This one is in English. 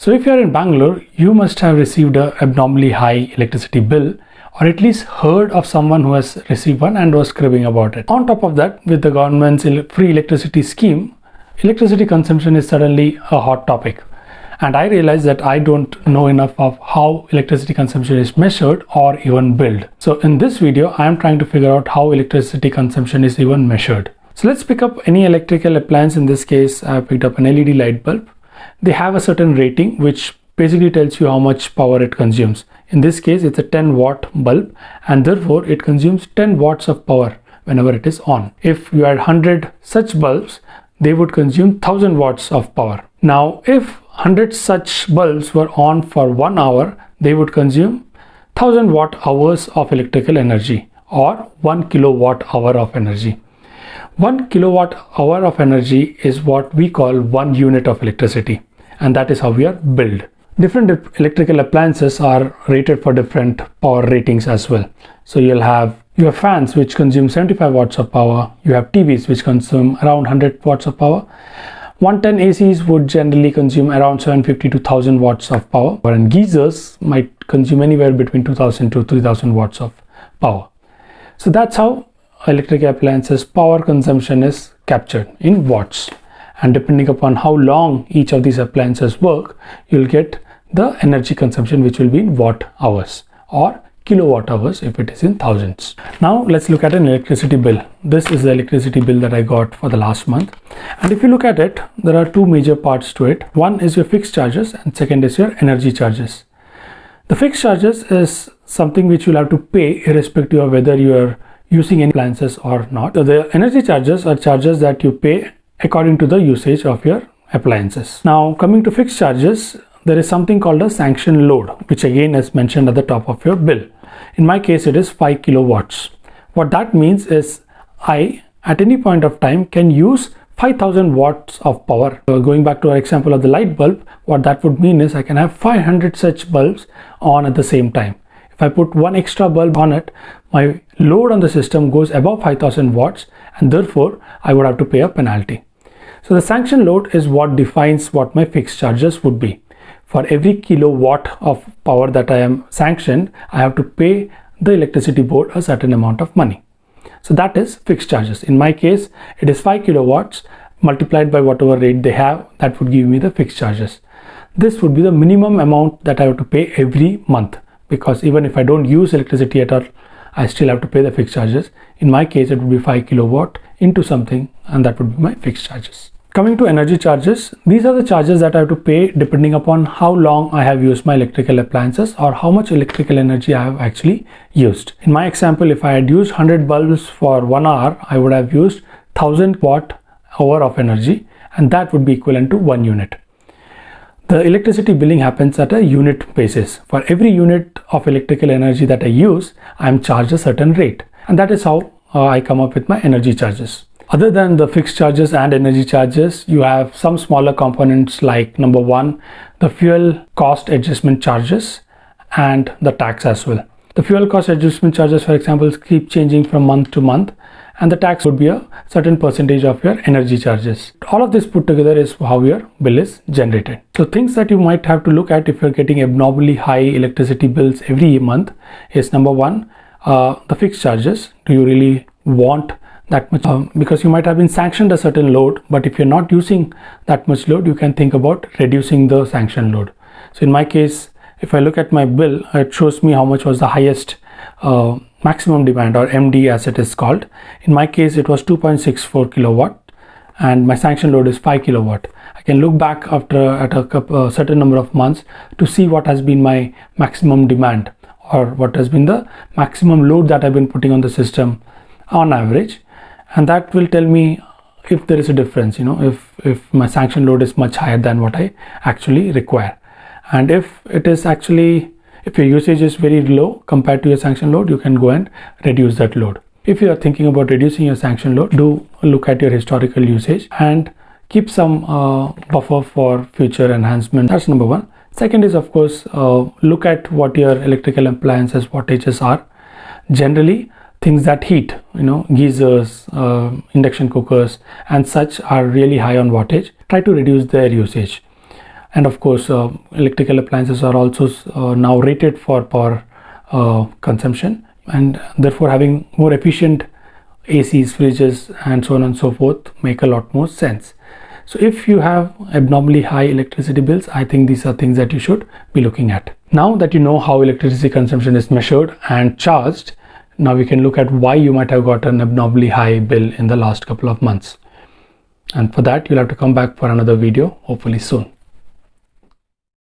So if you are in Bangalore, you must have received an abnormally high electricity bill, or at least heard of someone who has received one and was cribbing about it. On top of that, with the government's free electricity scheme, electricity consumption is suddenly a hot topic. And I realized that I don't know enough of how electricity consumption is measured or even billed. So in this video, I am trying to figure out how electricity consumption is even measured. So let's pick up any electrical appliance. In this case, I picked up an LED light bulb. They have a certain rating which basically tells you how much power it consumes. In this case, it's a 10 watt bulb, and therefore it consumes 10 watts of power whenever it is on. If you had 100 such bulbs, they would consume 1000 watts of power. Now, if 100 such bulbs were on for 1 hour, they would consume 1000 watt hours of electrical energy, or 1 kilowatt hour of energy. 1 kilowatt hour of energy is what we call 1 unit of electricity, and that is how we are billed. Different electrical appliances are rated for different power ratings as well. So you have fans which consume 75 watts of power, you have TVs which consume around 100 watts of power. 110 ACs would generally consume around 750 to 1000 watts of power, and geysers might consume anywhere between 2000 to 3000 watts of power. So that's how electrical appliances power consumption is captured in watts, and depending upon how long each of these appliances work, you'll get the energy consumption, which will be in watt hours or kilowatt hours if it is in thousands. Now let's look at an electricity bill. This is the electricity bill that I got for the last month, and if you look at it, there are two major parts to it. One is your fixed charges and second is your energy charges. The fixed charges is something which you'll have to pay irrespective of whether you are using any appliances or not. So the energy charges are charges that you pay according to the usage of your appliances. Now coming to fixed charges, there is something called a sanction load, which again is mentioned at the top of your bill. In my case, it is 5 kilowatts. What that means is I at any point of time can use 5000 watts of power. Going back to our example of the light bulb, what that would mean is I can have 500 such bulbs on at the same time. If I put one extra bulb on it, my load on the system goes above 5000 watts, and therefore I would have to pay a penalty. So the sanction load is what defines what my fixed charges would be. For every kilowatt of power that I am sanctioned, I have to pay the electricity board a certain amount of money. So that is fixed charges. In my case, it is 5 kilowatts multiplied by whatever rate they have. That would give me the fixed charges. This would be the minimum amount that I have to pay every month, because even if I don't use electricity at all, I still have to pay the fixed charges. In my case, it would be 5 kilowatt into something, and that would be my fixed charges. Coming to energy charges, these are the charges that I have to pay depending upon how long I have used my electrical appliances or how much electrical energy I have actually used. In my example, if I had used 100 bulbs for 1 hour, I would have used 1000 watt hour of energy, and that would be equivalent to 1 unit. The electricity billing happens at a unit basis. For every unit of electrical energy that I use, I am charged a certain rate, and that is how I come up with my energy charges. Other than the fixed charges and energy charges, you have some smaller components like number 1, the fuel cost adjustment charges, and the tax as well. The fuel cost adjustment charges, for example, keep changing from month to month, and the tax would be a certain percentage of your energy charges. All of this put together is how your bill is generated. So things that you might have to look at if you're getting abnormally high electricity bills every month is number 1, the fixed charges. Do you really want that much? Because you might have been sanctioned a certain load, but if you're not using that much load, you can think about reducing the sanction load. So in my case, if I look at my bill, it shows me how much was the highest maximum demand, or MD as it is called. In my case, it was 2.64 kilowatt, and my sanction load is 5 kilowatt. I can look back at a certain number of months to see what has been my maximum demand, or what has been the maximum load that I've been putting on the system on average, and that will tell me if there is a difference, if my sanction load is much higher than what I actually require. And if your usage is very low compared to your sanction load, you can go and reduce that load. If you are thinking about reducing your sanction load, do look at your historical usage and keep some buffer for future enhancement. That's number 1. Second is, of course, look at what your electrical appliances wattages are. Generally, things that heat, geysers, induction cookers and such are really high on wattage. Try to reduce their usage. And of course, electrical appliances are also now rated for power consumption, and therefore having more efficient ACs, fridges, and so on and so forth make a lot more sense. So if you have abnormally high electricity bills, I think these are things that you should be looking at. Now that you know how electricity consumption is measured and charged, now we can look at why you might have got an abnormally high bill in the last couple of months. And for that, you'll have to come back for another video, hopefully soon.